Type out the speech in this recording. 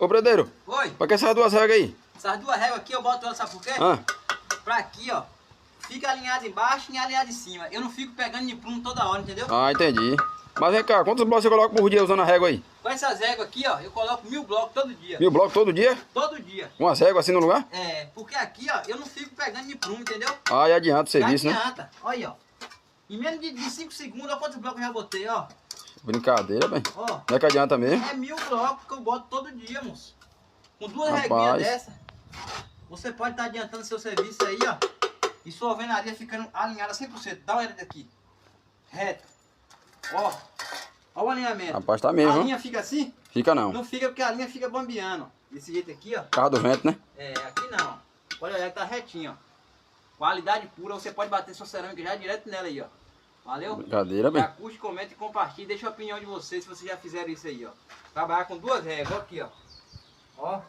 Ô, Predeiro. Oi. Pra que essas duas réguas aí? Essas duas réguas aqui eu boto ela, sabe por quê? Pra aqui, ó. Fica alinhado embaixo e alinhado em cima. Eu não fico pegando de prumo toda hora, entendeu? Ah, entendi. Mas vem cá, quantos blocos você coloca por dia usando a régua aí? Com essas réguas aqui, ó, eu coloco 1000 blocos todo dia. 1000 blocos todo dia? Todo dia. Umas réguas assim no lugar? É, porque aqui, ó, eu não fico pegando de prumo, entendeu? Ah, e adianta o serviço, né? Adianta. Olha aí, ó. Em menos de 5 segundos, olha quantos blocos eu já botei, ó. Brincadeira, bem. Ó. Não é que adianta mesmo? É 1000 blocos que eu boto todo dia, moço. Com duas Rapaz. reguinhas dessa, você pode estar adiantando seu serviço aí, ó. E sua alvenaria ficando alinhada 100%. Dá uma olhada aqui. Reto. Ó. Ó o alinhamento. Rapaz, tá mesmo, A hein? linha fica assim? Fica não. Não fica porque a linha fica bambeando. Desse jeito aqui, ó. Carro do vento, né? É, aqui não. Pode olhar que tá retinho, ó. Qualidade pura, você pode bater sua cerâmica já direto nela aí, ó. Valeu? Brincadeira, bem. Já curte, comenta e compartilha. Deixa a opinião de vocês se vocês já fizeram isso aí, ó. Trabalhar com duas réguas, ó aqui, ó. Ó.